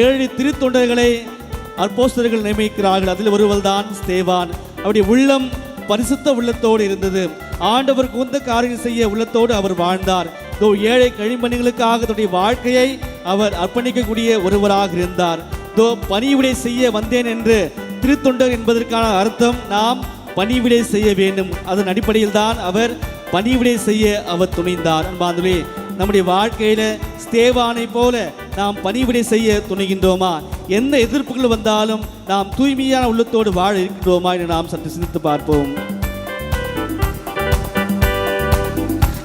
7 திருத்தொண்டர்களை அப்போஸ்தலர்கள் நியமிக்கிறார்கள். அதில் ஒருவர் தான் ஸ்தேவான். அவருடைய உள்ளம் பரிசுத்த உள்ளத்தோடு இருந்தது. ஆண்டவருக்கு உந்த காரியம் செய்ய உள்ளத்தோடு அவர் வாழ்ந்தார். ஏழை கழிப்பணிகளுக்காக தன்னுடைய வாழ்க்கையை அவர் அர்ப்பணிக்கக்கூடிய ஒருவராக இருந்தார். பணிவிடை செய்ய வந்தேன் என்று திருத்தொண்டர் என்பதற்கான அர்த்தம் நாம் பணிவிடை செய்ய வேண்டும். அதன் அடிப்படையில் தான் அவர் பணிவிடை செய்ய அவர் துணிந்தார். அன்பார்களே, நம்முடைய வாழ்க்கையில ஸ்தேவானை போல நாம் பணிவிடை செய்ய துணிகின்றோமா? எந்த எதிர்ப்புகள் வந்தாலும் நாம் தூய்மையான உள்ளத்தோடு வாழ இருக்கின்றோமா என்று நாம் சற்று சிந்தித்து பார்ப்போம்.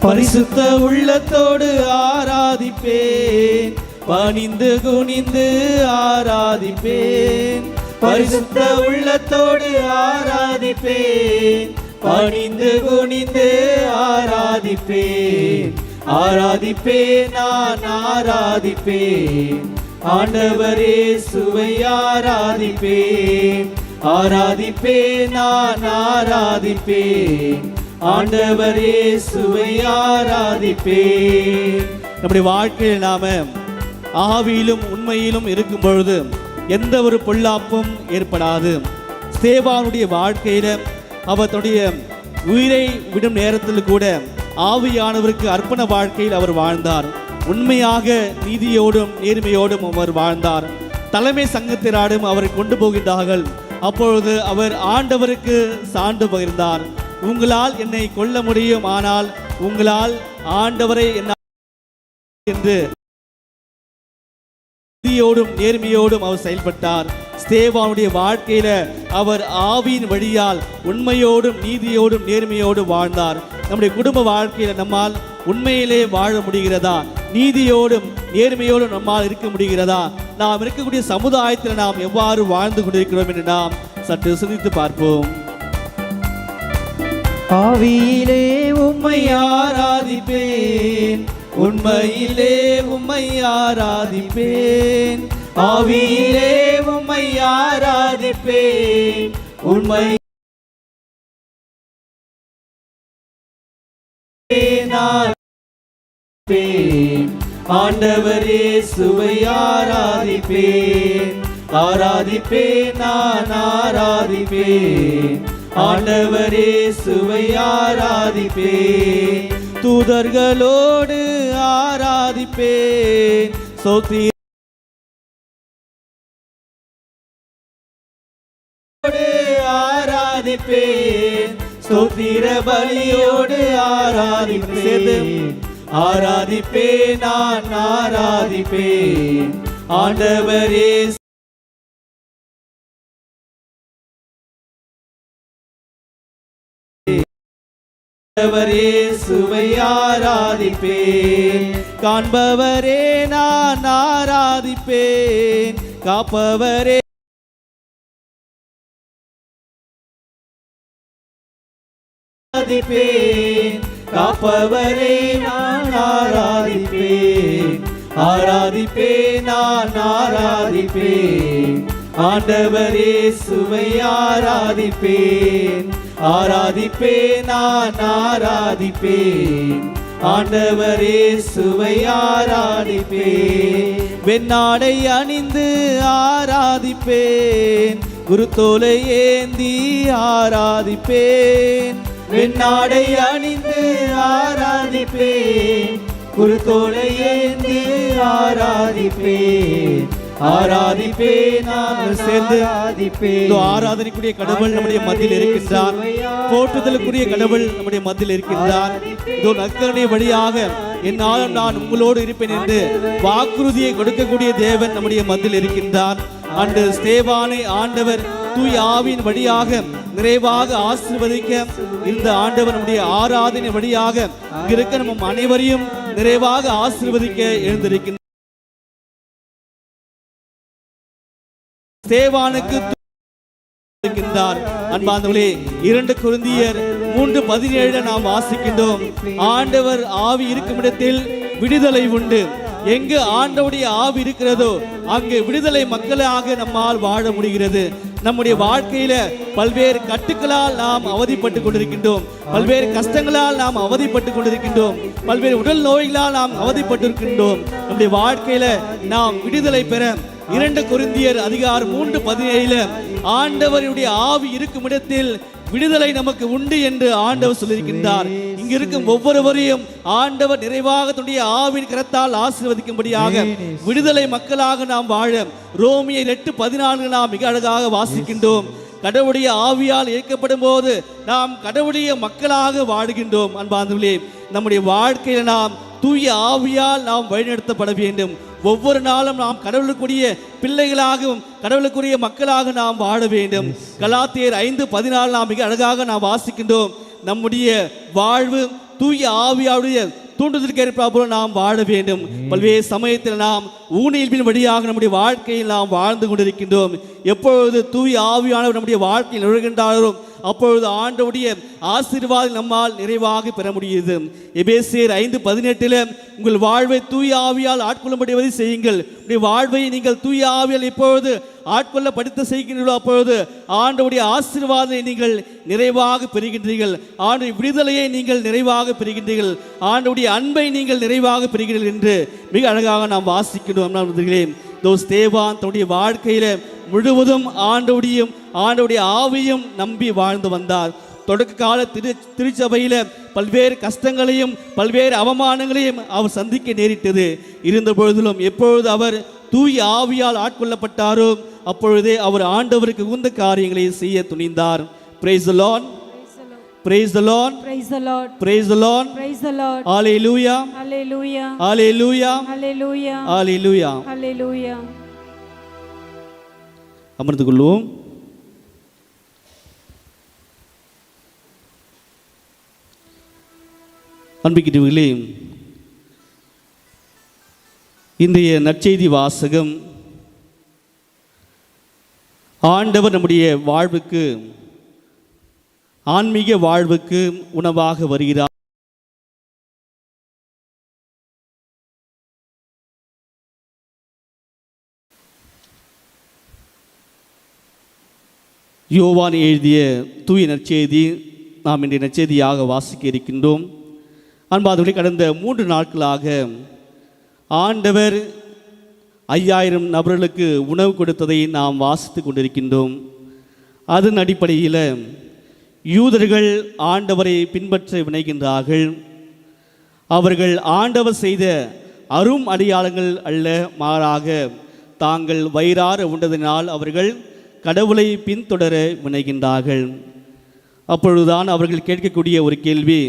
பரிசுத்த உள்ளத்தோடு ஆராதிப்பேன், பணிந்து குனிந்து ஆராதிப்பேன். பரிசுத்த உள்ளத்தோடு ஆராதிப்பேன், பணிந்து குனிந்து ஆராதிப்பேன். ஆராதிப்பேன், நான் ஆராதிப்பேன், ஆண்டவரே சுவை ஆராதிப்பேன். ஆராதிப்பேன், நான் ஆராதிப்பேன், ஆண்டவரே சுவை ஆராதிப்பேன். நம்முடைய வாழ்க்கையில் நாம ஆவியிலும் உண்மையிலும் இருக்கும் பொழுது எந்த ஒரு பொல்லாப்பும் ஏற்படாது. ஸ்தேவானுடைய வாழ்க்கையில அவர் தன்னுடைய உயிரை விடும் நேரத்தில் கூட ஆவியானவருக்கு அர்ப்பண வாழ்க்கையில் அவர் வாழ்ந்தார். உண்மையாக நீதியோடும் நேர்மையோடும் அவர் வாழ்ந்தார். தலைமை சங்கத்தினரும் அவரை கொண்டு போகின்றார்கள். அப்பொழுது அவர் ஆண்டவருக்கு சான்று பகிர்ந்தார். உங்களால் என்னை கொல்ல முடியும், ஆனால் உங்களால் ஆண்டவரை என்ன என்று நீதியோடும் நேர்மையோடும் அவர் செயல்பட்டார். ஸ்தேவானுடைய வாழ்க்கையில அவர் ஆவியின் வழியால் உண்மையோடும் நீதியோடும் நேர்மையோடும் வாழ்ந்தார். நம்முடைய குடும்ப வாழ்க்கையில நம்மால் உண்மையிலே வாழ முடிகிறதா? நீதியோடும் நேர்மையோடும் நம்மால் இருக்க முடிகிறதா? நாம் இருக்கக்கூடிய சமுதாயத்தில் நாம் எவ்வாறு வாழ்ந்து கொண்டிருக்கிறோம் என்று நாம் சற்று சிந்தித்து பார்ப்போம். ஆவியிலே உம்மை ஆராதிப்பேன், உண்மையிலே உம்மை ஆராதிப்பேன். ஆவியிலே உம்மை ஆராதிப்பேன், உண்மை ஆண்டவரே சுவை ஆராதிப்பேன். ஆராதிப்பேன், நான் ஆராதிப்பேன், ஆண்டவரே சுவை ஆராதிப்பேன். தூதர்களோடு ஆராதிப்பேன், சோத்திர ஆராதிப்பேன், ஸ்தோத்திர பலியோடு ஆராதிப்பேன். ஆராதிப்பேன், நான் ஆராதிப்பேன், ஆண்டவரே சுவை ஆராதிப்பேன். காண்பவரே நான் ஆராதிப்பேன், காப்பவரே ஆராதிப்பேன், காப்பவரே நான் ஆராதிப்பேன். ஆராதிப்பேன், நான் ஆராதிப்பேன், ஆண்டவரே சுவை ஆராதிப்பேன். ஆராதிப்பேன், நான் ஆராதிப்பேன், ஆண்டவரே சுவை ஆராதிப்பேன். வெண்ணாடை அணிந்து ஆராதிப்பேன், குருத்தோலை ஏந்தி ஆராதிப்பேன். வெண்ணாடை அணிந்து ஆராதிப்பேன், குருத்தோலை ஏந்தி ஆராதிப்பேன். ஆராதிப்பேன், நான் சேர்ந்து ஆராதனைக்குரிய கடவுள் நம்முடைய மத்தியில் இருக்கின்றார். போற்றுதலுக்குரிய கடவுள் நம்முடைய மத்தியில் இருக்கின்றார். நற்கருணை வழியாக என்னாலும் நான் உங்களோடு இருப்பேன் என்று வாக்குறுதியை கொடுக்கக்கூடிய தேவன் நம்முடைய மத்தியில் இருக்கின்றார். அன்று ஸ்தேவானை ஆண்டவர் தூய் ஆவியின் வழியாக நிறைவாக ஆசீர்வதிக்க இந்த ஆண்டவர் நம்முடைய ஆராதனை வழியாக இருக்க நம்ம அனைவரையும் நிறைவாக ஆசீர்வதிக்க எழுந்திருக்கின்றார். ஸ்தேவானுக்கு அன்பார்ந்தவர்களே, 2 கொரிந்தியர் 3:17 நாம் வாசிக்கின்றோம். ஆண்டவர் ஆவி இருக்கும் இடத்தில் விடுதலை உண்டு. எங்கு ஆண்டவருடைய ஆவி இருக்கிறதோ அங்கு விடுதலை மக்களாக நம்மால் வாழ முடிகிறது. நம்முடைய வாழ்க்கையில பல்வேறு கட்டுக்களால் நாம் அவதிப்பட்டு கொண்டிருக்கின்றோம், பல்வேறு கஷ்டங்களால் நாம் அவதிப்பட்டு கொண்டிருக்கின்றோம், பல்வேறு உடல் நோய்களால் நாம் அவதிப்பட்டிருக்கின்றோம். நம்முடைய வாழ்க்கையில நாம் விடுதலை பெற 2 கொரிந்தியர் அதிகாரம் 3:17 ஆண்டவருடைய ஆவி இருக்கும் இடத்தில் விடுதலை நமக்கு உண்டு என்று ஆண்டவர் சொல்லியிருக்கின்றார். இங்கு இருக்கும் ஒவ்வொருவரையும் ஆண்டவர் நிறைவாக தன்னுடைய ஆவின் கரத்தால் ஆசீர்வதிக்கும்படியாக விடுதலை மக்களாக நாம் வாழ ரோமியர் 8:14 நாம் மிக அழகாக வாசிக்கின்றோம். கடவுளுடைய ஆவியால் இயக்கப்படும் போது நாம் கடவுளுடைய மக்களாக வாழுகின்றோம். அன்பார்ந்தவர்களே, நம்முடைய வாழ்க்கையில் நாம் தூய ஆவியால் நாம் வழிநடத்தப்பட வேண்டும். ஒவ்வொரு நாளும் நாம் கடவுளுக்குரிய பிள்ளைகளாகவும் கடவுளுக்குரிய மக்களாக நாம் வாழ வேண்டும். கலாத்தியர் 5:14 நாம் மிக அழகாக நாம் வாசிக்கின்றோம். நம்முடைய வாழ்வு தூய ஆவியாவுடைய தூண்டுதலுக்கு போல நாம் வாழ வேண்டும். பல்வேறு சமயத்தில் நாம் ஊனியல்பின் வழியாக நம்முடைய வாழ்க்கையில் நாம் வாழ்ந்து கொண்டிருக்கின்றோம். எப்பொழுது தூய ஆவியானவர் நம்முடைய வாழ்க்கையில் நுழைகின்றாரோ அப்பொழுது ஆண்டவருடைய ஆசீர்வாதம் நம்மால் நிறைவாக பெற முடியுது. எபேசியர் 5:18 உங்கள் வாழ்வை தூய ஆவியால் ஆட்கொள்ளும்படி செய்யுங்கள். உங்களுடைய வாழ்வை நீங்கள் தூய ஆவியால் எப்பொழுது ஆட்கொள்ள படித்து செய்கின்றீர்களோ அப்பொழுது ஆண்டவருடைய ஆசீர்வாதத்தை நீங்கள் நிறைவாக பெறுகின்றீர்கள். ஆண்டவருடைய விடுதலையை நீங்கள் நிறைவாக பெறுகின்றீர்கள். ஆண்டவருடைய அன்பை நீங்கள் நிறைவாக பெறுகிறீர்கள் என்று மிக அழகாக நாம் வாசிக்கணும். ஸ்தேவான் தன்னுடைய வாழ்க்கையில முழுவதும் ஆண்டவருடைய ஆவியும் நம்பி வாழ்ந்து வந்தார். தொடக்க கால திருச்சபையில பல்வேறு கஷ்டங்களையும் பல்வேறு அவமானங்களையும் அவர் சந்திக்க நேரிட்டது. இருந்த பொழுதிலும் எப்பொழுது அவர் தூய ஆவியால் ஆட்கொள்ளப்பட்டாரோ அப்பொழுதே அவர் ஆண்டவருக்கு உகந்த காரியங்களை செய்ய துணிந்தார். Praise the Lord. Praise the Lord. Praise the Lord. Praise the Lord. Praise the Lord. Hallelujah. Hallelujah. Hallelujah. Hallelujah. Hallelujah. Hallelujah. அமர்ந்து கொள்வோம். அன்பிற்குரியவர்களே, இன்றைய நற்செய்தி வாசகம் ஆண்டவர் நம்முடைய வாழ்வுக்கு ஆன்மீக வாழ்வுக்கு உணவாக வருகிறார். யோவான் எழுதிய தூய நற்செய்தி நாம் இன்றைய நற்செய்தியாக வாசிக்க இருக்கின்றோம். அன்பார்ந்தவர்களே, கடந்த 3 நாட்களாக ஆண்டவர் 5000 நபர்களுக்கு உணவு கொடுத்ததை நாம் வாசித்து கொண்டிருக்கின்றோம். அதன் அடிப்படையில் யூதர்கள் ஆண்டவரை பின்பற்ற வினைகின்றார்கள். அவர்கள் ஆண்டவர் செய்த அரும் அடையாளங்கள் அல்ல, மாறாக தாங்கள் வயிறார உண்டதினால் அவர்கள் கடவுளை பின்தொடர வினைகின்றார்கள். அப்பொழுதுதான் அவர்கள் கேட்கக்கூடிய ஒரு கேள்வி,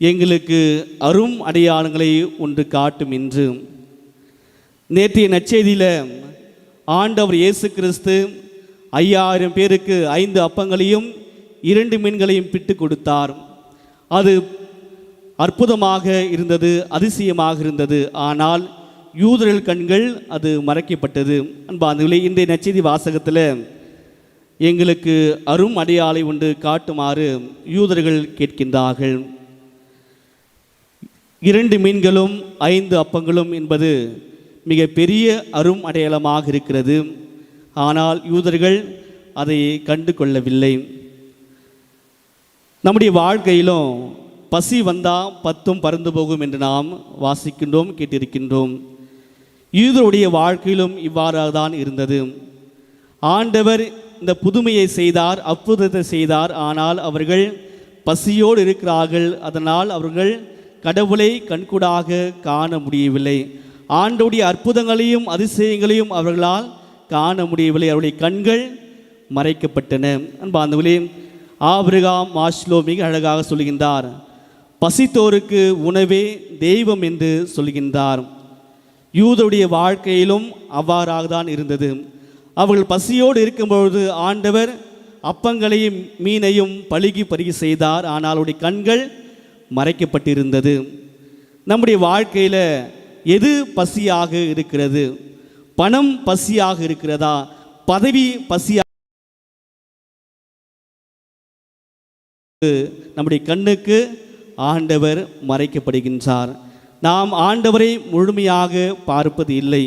எங்களுக்கு அரும் அடையாளங்களை ஒன்று காட்டும் என்று. நேற்றைய நற்செய்தியில் ஆண்டவர் இயேசு கிறிஸ்து 5000 பேருக்கு 5 அப்பங்களையும் 2 மீன்களையும் பிட்டு கொடுத்தார். அது அற்புதமாக இருந்தது, அதிசயமாக இருந்தது. ஆனால் யூதர்கள் கண்கள் அது மறைக்கப்பட்டது. அன்பார்ந்தவர்களே, இன்றைய நற்செய்தி வாசகத்தில் எங்களுக்கு அரும் அடையாளை ஒன்று காட்டுமாறு யூதர்கள் கேட்கின்றார்கள். 2 மீன்களும் 5 அப்பங்களும் என்பது மிக பெரிய அரும் அடையாளமாக இருக்கிறது. ஆனால் யூதர்கள் அதை கண்டு கொள்ளவில்லை. நம்முடைய வாழ்க்கையிலும் பசி வந்தால் 10 பறந்து போகும் என்று நாம் வாசிக்கின்றோம், கேட்டிருக்கின்றோம். யூதருடைய வாழ்க்கையிலும் இவ்வாறாக தான் இருந்தது. ஆண்டவர் இந்த புதுமையை செய்தார், அற்புதத்தை செய்தார். ஆனால் அவர்கள் பசியோடு இருக்கிறார்கள். அதனால் அவர்கள் கடவுளை கண்கூடாக காண முடியவில்லை. ஆண்டவருடைய அற்புதங்களையும் அதிசயங்களையும் அவர்களால் காண முடியவில்லை. அவருடைய கண்கள் மறைக்கப்பட்டன. அன்பார்ந்தவர்களே, ஆபிரகாம் மாஸ்லோ மிக அழகாக சொல்கின்றார், பசித்தோருக்கு உணவே தெய்வம் என்று சொல்கின்றார். யூதருடைய வாழ்க்கையிலும் அவ்வாறாக தான் இருந்தது. அவர்கள் பசியோடு இருக்கும்பொழுது ஆண்டவர் அப்பங்களையும் மீனையும் பருகி செய்தார். ஆனால் அவருடைய கண்கள் மறைக்கப்பட்டிருந்தது. நம்முடைய வாழ்க்கையில் எது பசியாக இருக்கிறது? பணம் பசியாக இருக்கிறதா? பதவி பசியாக? நம்முடைய கண்ணுக்கு ஆண்டவர் மறைக்கப்படுகின்றார். நாம் ஆண்டவரை முழுமையாக பார்ப்பது இல்லை.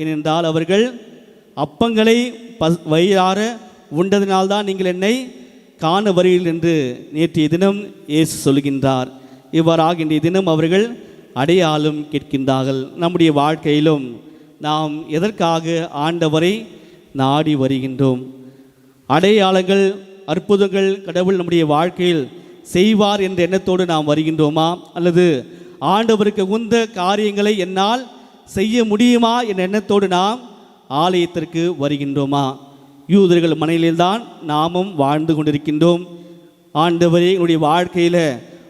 ஏனென்றால் அவர்கள் அப்பங்களை வயிறார உண்டதினால்தான் நீங்கள் என்னை காண வருகிறீர்கள் என்று நேற்றைய தினம் இயேசு சொல்கின்றார். இவ்வாறாக இன்றைய தினம் அவர்கள் அடையாளம் கேட்கின்றார்கள். நம்முடைய வாழ்க்கையிலும் நாம் எதற்காக ஆண்டவரை நாடி வருகின்றோம்? அடையாளங்கள், அற்புதங்கள் கடவுள் நம்முடைய வாழ்க்கையில் செய்வார் என்ற எண்ணத்தோடு நாம் வருகின்றோமா, அல்லது ஆண்டவருக்கு உந்த காரியங்களை என்னால் செய்ய முடியுமா என்ற எண்ணத்தோடு நாம் ஆலயத்திற்கு வருகின்றோமா? யூதர்கள் மனையில்தான் நாமும் வாழ்ந்து கொண்டிருக்கின்றோம். ஆண்டவரே எங்களுடைய வாழ்க்கையில்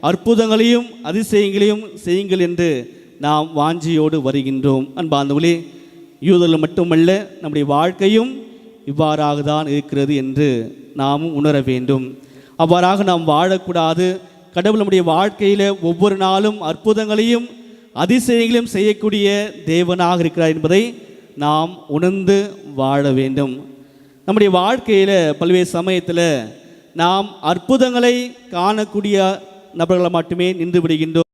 அற்புதங்களையும் அதிசயங்களையும் செய்யுங்கள் என்று நாம் வாஞ்சியோடு வருகின்றோம். அன்பார்ந்தவர்களே, யூதர்கள் மட்டுமல்ல, நம்முடைய வாழ்க்கையும் இவ்வாறாக தான் இருக்கிறது என்று நாமும் உணர வேண்டும். அவ்வாறாக நாம் வாழக்கூடாது. கடவுள் நம்முடைய வாழ்க்கையில் ஒவ்வொரு நாளும் அற்புதங்களையும் அதிசயங்களையும் செய்யக்கூடிய தேவனாக இருக்கிறார் என்பதை நாம் உணர்ந்து வாழ வேண்டும். நம்முடைய வாழ்க்கையில் பல்வேறு சமயத்தில் நாம் அற்புதங்களை காணக்கூடிய நபர்களை மட்டுமே நின்று விடுகின்றோம்.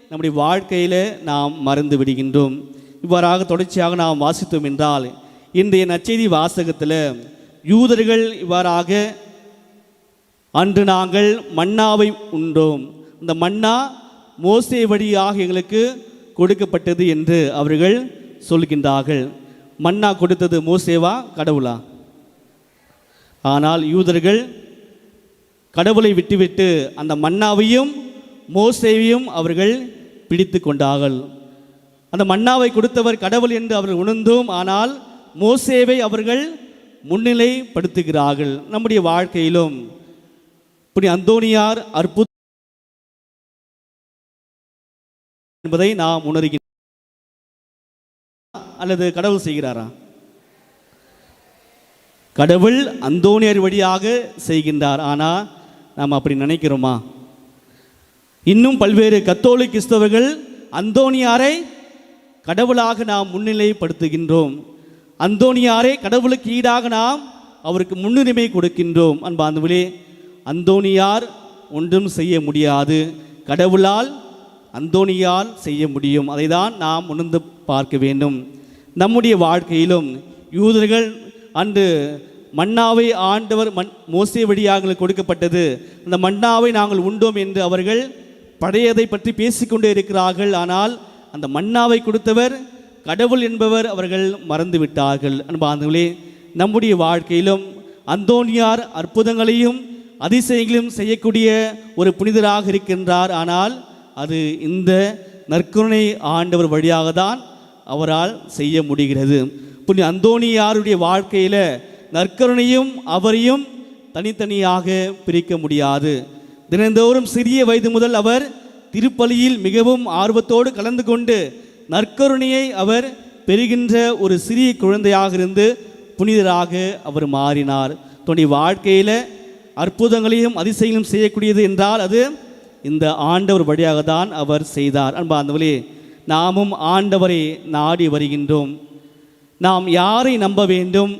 நம்முடைய வாழ்க்கையில் நாம் மறந்து விடுகின்றோம். இவ்வாறாக தொடர்ச்சியாக நாம் வாசித்தோம் என்றால், இன்றைய நற்செய்தி வாசகத்தில் யூதர்கள் இவ்வாறாக, அன்று நாங்கள் மன்னாவை உண்டோம், இந்த மன்னா மோசே வழியாக எங்களுக்கு கொடுக்கப்பட்டது என்று அவர்கள் சொல்கின்றார்கள். மன்னா கொடுத்தது மோசேவா, கடவுளா? ஆனால் யூதர்கள் கடவுளை விட்டுவிட்டு அந்த மன்னாவையும் மோசேவையும் அவர்கள் பிடித்து கொண்டார்கள். அந்த மன்னாவை கொடுத்தவர் கடவுள் என்று அவர்கள் உணர்ந்தும், ஆனால் மோசேவை அவர்கள் முன்னிலைப்படுத்துகிறார்கள். நம்முடைய வாழ்க்கையிலும் இப்படி அந்தோனியார் அற்புதம் என்பதை நாம் உணர்கின்றோம். அல்லது கடவுள் செய்கிறாரா? கடவுள் அந்தோனியார் வழியாக செய்கின்றார். ஆனால் நாம் அப்படி நினைக்கிறோமா? இன்னும் பல்வேறு கத்தோலிக்க கிறிஸ்தவர்கள் அந்தோனியாரை கடவுளாக நாம் முன்னிலைப்படுத்துகின்றோம். அந்தோனியாரை கடவுளுக்கு ஈடாக நாம் அவருக்கு முன்னுரிமை கொடுக்கின்றோம். அன்பார்ந்தவர்களே, அந்தோனியார் ஒன்றும் செய்ய முடியாது, கடவுளால் அந்தோனியால் செய்ய முடியும். அதை தான் நாம் உணர்ந்து பார்க்க வேண்டும். நம்முடைய வாழ்க்கையிலும் யூதர்கள் அன்று மன்னாவை ஆண்டவர் மோசே வழியாக கொடுக்கப்பட்டது, அந்த மன்னாவை நாங்கள் உண்டோம் என்று அவர்கள் பழையதை பற்றி பேசிக்கொண்டே இருக்கிறார்கள். ஆனால் அந்த மன்னாவை கொடுத்தவர் கடவுள் என்பவர் அவர்கள் மறந்துவிட்டார்கள். அன்பார்ந்தவர்களே, நம்முடைய வாழ்க்கையிலும் அந்தோனியார் அற்புதங்களையும் அதிசயங்களையும் செய்யக்கூடிய ஒரு புனிதராக இருக்கின்றார். ஆனால் அது இந்த நற்கருணை ஆண்டவர் வழியாக தான் அவரால் செய்ய முடிகிறது. புனித அந்தோனியாருடைய வாழ்க்கையில் நற்கருணையும் அவரையும் தனித்தனியாக பிரிக்க முடியாது. தினந்தோறும் சிறிய வயது முதல் அவர் திருப்பலியில் மிகவும் ஆர்வத்தோடு கலந்து கொண்டு நற்கருணையை அவர் பெறுகின்ற ஒரு சிறிய குழந்தையாக இருந்து புனிதராக அவர் மாறினார். தன்னுடைய வாழ்க்கையில் அற்புதங்களையும் அதிசயங்களையும் செய்யக்கூடியது என்றால் அது இந்த ஆண்டவர் வழியாக தான் அவர் செய்தார். அன்பார்ந்தவர்களே, நாமும் ஆண்டவரை நாடி வருகின்றோம். நாம் யாரை நம்ப வேண்டும்,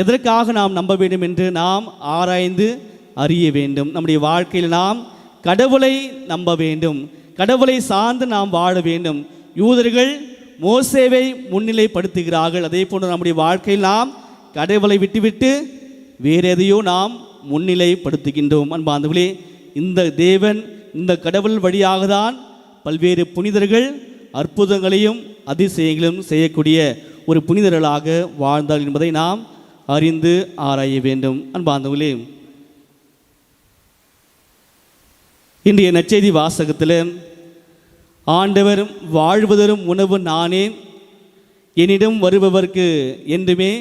எதற்காக நாம் நம்ப வேண்டும் என்று நாம் ஆராய்ந்து அறிய வேண்டும். நம்முடைய வாழ்க்கையில் நாம் கடவுளை நம்ப வேண்டும், கடவுளை சார்ந்து நாம் வாழ வேண்டும். யூதர்கள் மோசேவை முன்னிலைப்படுத்துகிறார்கள். அதே போன்று நம்முடைய வாழ்க்கையில் நாம் கடவுளை விட்டுவிட்டு வேறு எதையோ நாம் முன்னிலைப்படுத்துகின்றோம். அன்பார்ந்தவர்களே, இந்த தேவன், இந்த கடவுள் வழியாக தான் பல்வேறு புனிதர்கள் அற்புதங்களையும் அதிசயங்களையும் செய்யக்கூடிய ஒரு புனிதர்களாக வாழ்ந்தார் என்பதை நாம் அறிந்து ஆராய வேண்டும். அன்பார்ந்தவர்களே, இன்றைய நற்செய்தி வாசகத்தில் ஆண்டவர் வாழ்வதரும் உணவு நானே, என்னிடம் வருபவர்க்கு என்றுமே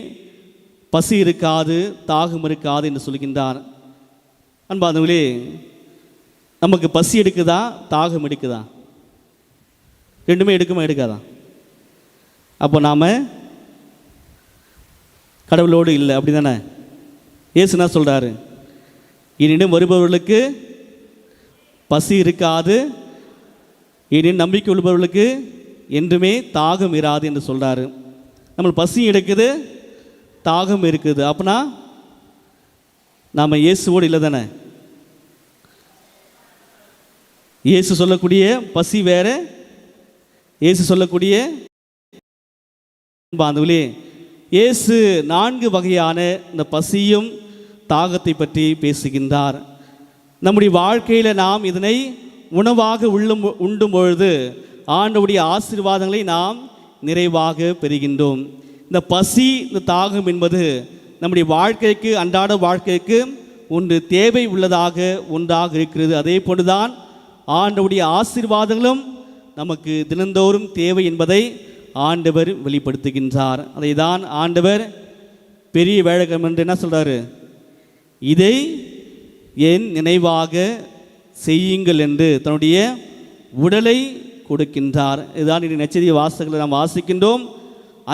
பசி இருக்காது, தாகம் இருக்காது என்று சொல்கின்றார். அன்பார்ந்தவர்களே, நமக்கு பசி எடுக்குதா, தாகம் எடுக்குதா? ரெண்டுமே எடுக்குமா, எடுக்காதா? அப்போ நாம் கடவுளோடு இல்லை, அப்படி தானே? இயேசுனா சொல்கிறாரு, என்னிடம் வருபவர்களுக்கு பசி இருக்காது, என்னிடம் நம்பிக்கை உள்ளவர்களுக்கு என்றுமே தாகம் இராது என்று சொல்கிறாரு. நம்ம பசி எடுக்குது, தாகம் இருக்குது. அப்படின்னா நாம் இயேசுவோடு இல்லை தானே? இயேசு சொல்லக்கூடிய பசி வேற, இயேசு சொல்லக்கூடிய பாந்தவர்களே, இயேசு 4 வகையான இந்த பசியும் தாகத்தை பற்றி பேசுகின்றார். நம்முடைய வாழ்க்கையில் நாம் இதனை உணவாக உண்டும் பொழுது ஆண்டவருடைய ஆசீர்வாதங்களை நாம் நிறைவாக பெறுகின்றோம். இந்த பசி, இந்த தாகம் என்பது நம்முடைய வாழ்க்கைக்கு, அன்றாட வாழ்க்கைக்கு ஒன்று தேவை உள்ளதாக ஒன்றாக இருக்கிறது. அதே போன்றுதான் ஆண்டவருடைய ஆசீர்வாதங்களும் நமக்கு தினந்தோறும் தேவை என்பதை ஆண்டவர் வெளிப்படுத்துகின்றார். அதை தான் ஆண்டவர் பெரிய வேலைக்கிழமை என்று என்ன சொல்கிறாரு? இதை என் நினைவாக செய்யுங்கள் என்று தன்னுடைய உடலை கொடுக்கின்றார். இதுதான் இன்றைய நற்செய்தி வாசகங்களை நாம் வாசிக்கின்றோம்.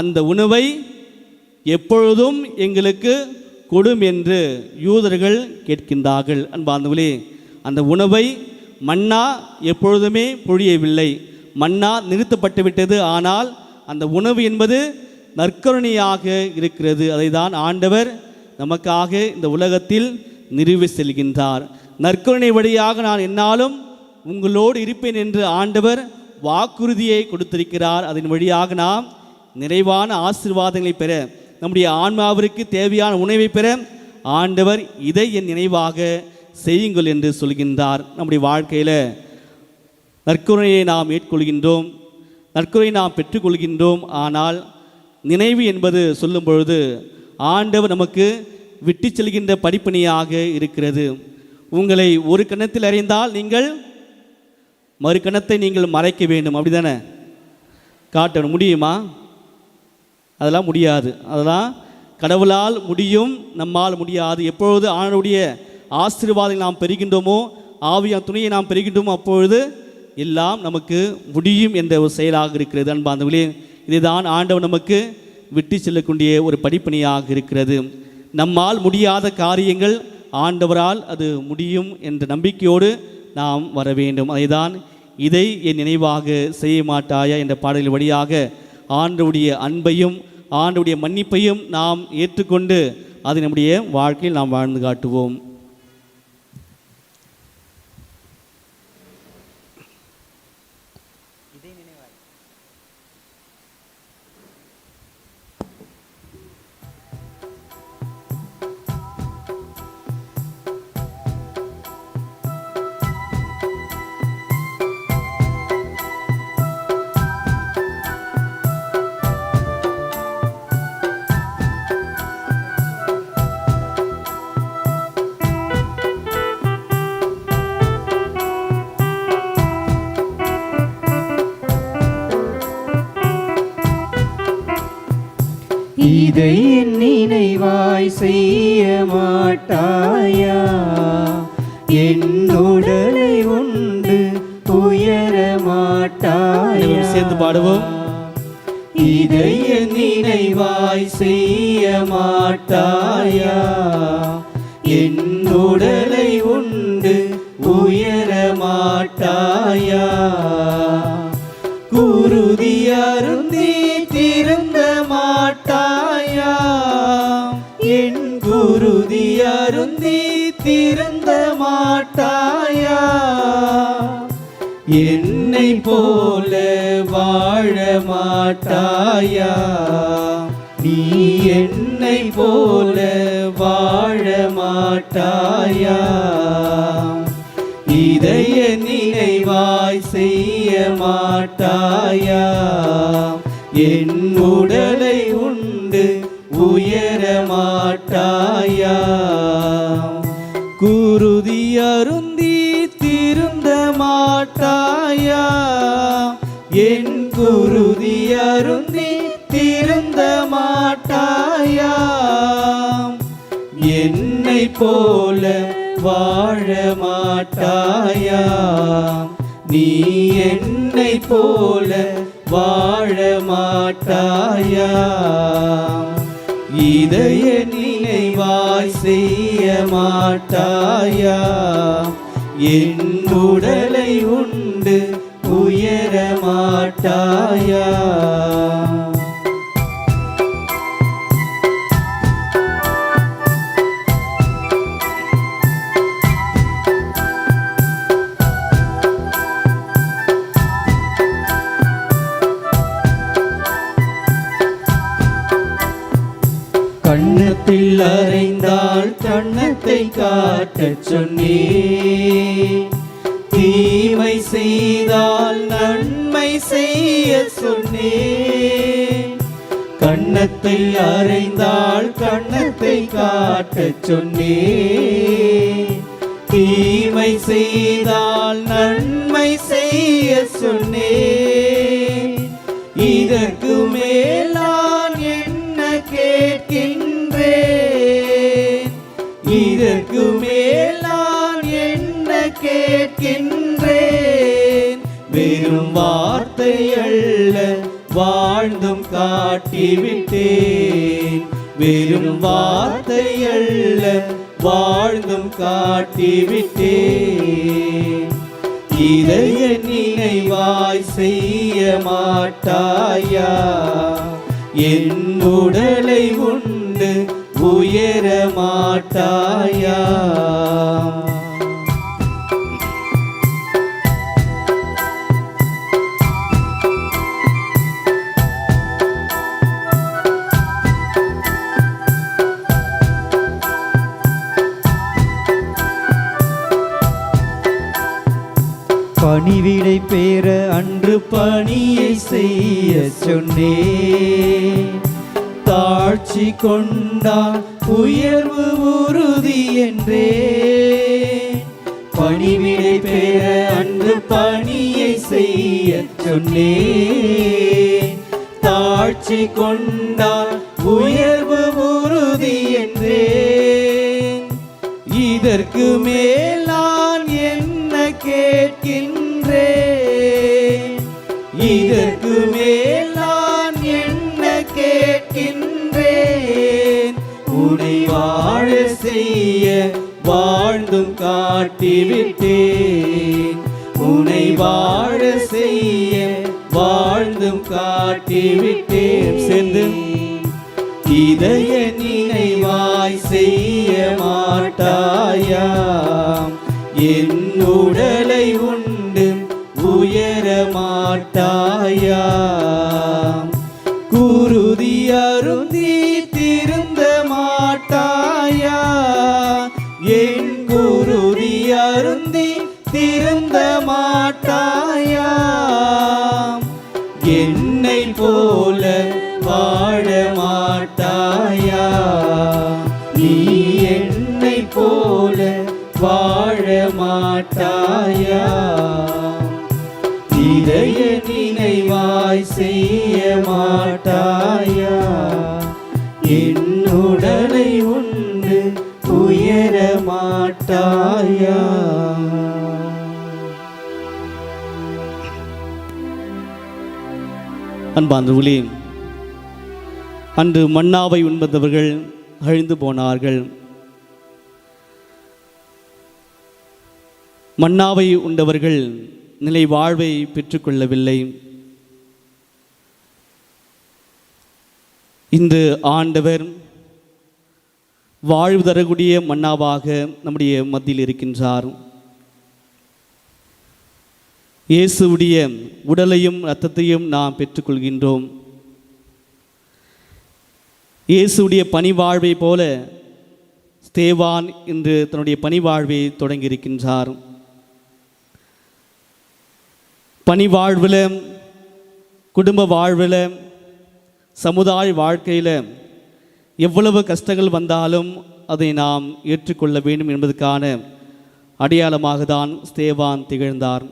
அந்த உணவை எப்பொழுதும் எங்களுக்கு கொடும் என்று யூதர்கள் கேட்கின்றார்கள். அன்பார்ந்தவர்களே, அந்த உணவை மன்னா எப்பொழுதுமே பொழியவில்லை. மன்னா நிறுத்தப்பட்டு விட்டது. ஆனால் அந்த உணவு என்பது நற்கருணையாக இருக்கிறது. அதை தான் ஆண்டவர் நமக்காக இந்த உலகத்தில் நிறுவி செல்கின்றார். நற்கருணை வழியாக நான் என்னாலும் உங்களோடு இருப்பேன் என்று ஆண்டவர் வாக்குறுதியை கொடுத்திருக்கிறார். அதன் வழியாக நாம் நிறைவான ஆசீர்வாதங்களை பெற, நம்முடைய ஆன்மாவிற்கு தேவையான உணவை பெற ஆண்டவர் இதை என் நினைவாக செய்யுங்கள் என்று சொல்கின்றார். நம்முடைய வாழ்க்கையில் நற்கருணையை நாம் ஏற்கொள்கின்றோம், நற்கருணையை நாம் பெற்றுக்கொள்கின்றோம். ஆனால் நினைவு என்பது சொல்லும் பொழுது ஆண்டவர் நமக்கு விட்டு செல்கின்ற படிப்பணியாக இருக்கிறது. உங்களை ஒரு கணத்தில் அறிந்தால் நீங்கள் மறு கணத்தை நீங்கள் மறைக்க வேண்டும், அப்படி தானே? காட்ட முடியுமா? அதெல்லாம் முடியாது. அதெல்லாம் கடவுளால் முடியும், நம்மால் முடியாது. எப்பொழுது ஆண்டவருடைய ஆசீர்வாதங்களை நாம் பெறுகின்றோமோ, ஆவியான் துணையை நாம் பெறுகின்றோமோ, அப்பொழுது எல்லாம் நமக்கு முடியும் என்ற ஒரு செயலாக இருக்கிறது. அன்பார்ந்தவர்களே, இதுதான் ஆண்டவர் நமக்கு விட்டு செல்லக்கூடிய ஒரு படிப்பணியாக இருக்கிறது. நம்மால் முடியாத காரியங்கள் ஆண்டவரால் அது முடியும் என்ற நம்பிக்கையோடு நாம் வர வேண்டும். அதைதான் இதை என் நினைவாக செய்ய மாட்டாயா என்ற பாடலின் வழியாக ஆண்டவருடைய அன்பையும் ஆண்டவருடைய மன்னிப்பையும் நாம் ஏற்றுக்கொண்டு அதை நம்முடைய வாழ்க்கையில் நாம் வாழ்ந்து காட்டுவோம். இதை என் நினைவாய் செய்ய மாட்டாயா? என் உடலை உண்டு உயர மாட்டாயா? சேர்ந்து பாடுவோம். இதை என் நினைவாய் செய்ய மாட்டாயா? என் உடலை உண்டு உயர மாட்டாயா? குருதி அருந்தி திருந்த மாட்டாயா? என் குருதி அருந்தி திருந்த மாட்டாயா? என்னை போல வாழ மாட்டாயா? நீ என்னை போல வாழ மாட்டாயா? இதய நினைவாய் செய்ய மாட்டாயா? என் உடலை உண்டு உயர மாட்டாயா? குருதி அருந்தி திருந்த மாட்டாயா? என் குருதி அருந்தி திருந்த மாட்டாயா? என்னை போல வாழ மாட்டாயா? நீ என்னை போல வாழ மாட்டாயா? இதய நினைவாய் செய்ய மாட்டாயா? என் உடலை உண்டு உயர மாட்டாயா? கண்ணத்தில் அறைந்தால் கண்ண காட்டச் சொன்னீர். தீமை செய்தால் நன்மை செய்ய சொன்னீர். கன்னத்தை அறைந்தால் கன்னத்தை காட்டச் சொன்னீர். தீமை செய்தால் நன்மை செய்ய சொன்னேன். இதற்கு மேல் நான் என்ன கேட்கின்றேன்? இதற்கு மேல் நான் என்ன கேட்கின்றேன்? வெறும் வார்த்தை அல்ல வாழ்ந்தும் காட்டிவிட்டேன். வெறும் வார்த்தை அல்ல வாழ்ந்தும் காட்டிவிட்டேன். இதய நினைவாய் செய்ய மாட்டாயா? என் உடலை உண்டு உயர மாட்டாயா? பணிவிடை பெற அன்று பணியை செய்ய சொன்னேன். தாழ்ச்சி கொண்டால் உயர்வு உறுதி என்றேன். பணிவிடை பெற அன்று பணியை செய்ய சொன்னேன். தாழ்ச்சி கொண்டால் உயர்வு உறுதி என்றேன். இதற்கு மேல் நான் என்ன கேட்கின்றேன்? இதற்கு மேல் நான் என்ன கேட்கின்றேன்? உன்னை வாழ செய்ய வாழ்ந்தும் காட்டிவிட்டேன். உன்னை வாழ செய்ய வாழ்ந்தும் காட்டிவிட்டேன். சேர்ந்து இதய நினைவாய் செய்ய மாட்டாயா? என் உடலை உண்டு உயர மாட்டாயா? குருதி அருந்தி திருந்த மாட்டாயா? என் குருதி அருந்தி திருந்த மாட்டாயா? என்னை போல வாழ மாட்டாயா? நீ என்னை போல வாழ மாட்டாயா? இதய நினைவாய் செய்ய மாட்டாயா? என் உடலை உண்டு உயர மாட்டாயா? அன்பார்ந்தவர்களே, அன்று மன்னாவை உண்பதவர்கள் அழிந்து போனார்கள். மன்னாவை உண்டவர்கள் நிலை வாழ்வை பெற்றுக்கொள்ளவில்லை. இன்று ஆண்டவர் வாழ்வு தரக்கூடிய மன்னாவாக நம்முடைய மத்தியில் இருக்கின்றார். இயேசுவுடைய உடலையும் இரத்தத்தையும் நாம் பெற்றுக்கொள்கின்றோம். இயேசுடைய பணிவாழ்வை போல ஸ்தேவான் இன்று தன்னுடைய பணிவாழ்வை தொடங்கியிருக்கின்றார். பணிவாழ்வில், குடும்ப வாழ்வில், சமுதாய வாழ்க்கையில் எவ்வளவு கஷ்டங்கள் வந்தாலும் அதை நாம் ஏற்றுக்கொள்ள வேண்டும் என்பதற்கான அடையாளமாக தான் ஸ்தேவான் திகழ்ந்தார்.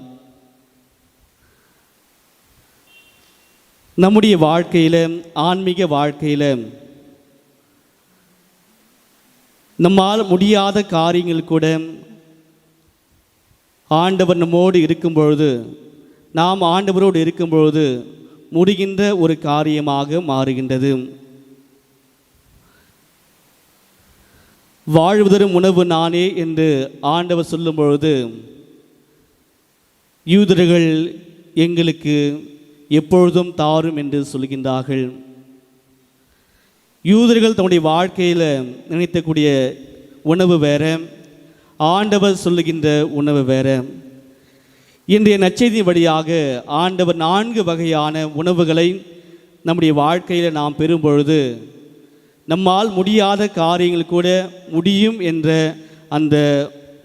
நம்முடைய வாழ்க்கையில், ஆன்மீக வாழ்க்கையில் நம்மால் முடியாத காரியங்கள் கூட ஆண்டவர் நம்மோடு இருக்கும்பொழுது, நாம் ஆண்டவரோடு இருக்கும்பொழுது முடிகின்ற ஒரு காரியமாக மாறுகின்றது. வாழ்வதரும் உணவு நானே என்று ஆண்டவர் சொல்லும் பொழுது, யூதர்கள் எங்களுக்கு எப்பொழுதும் தாரும் என்று சொல்கின்றார்கள். யூதர்கள் தன்னுடைய வாழ்க்கையில் நினைத்தக்கூடிய உணவு வேற, ஆண்டவர் சொல்லுகின்ற உணவு வேற. இன்றைய நற்செய்தி வழியாக ஆண்டவர் 4 வகையான உணவுகளை நம்முடைய வாழ்க்கையில் நாம் பெறும் பொழுது, நம்மால் முடியாத காரியங்கள் கூட முடியும் என்ற அந்த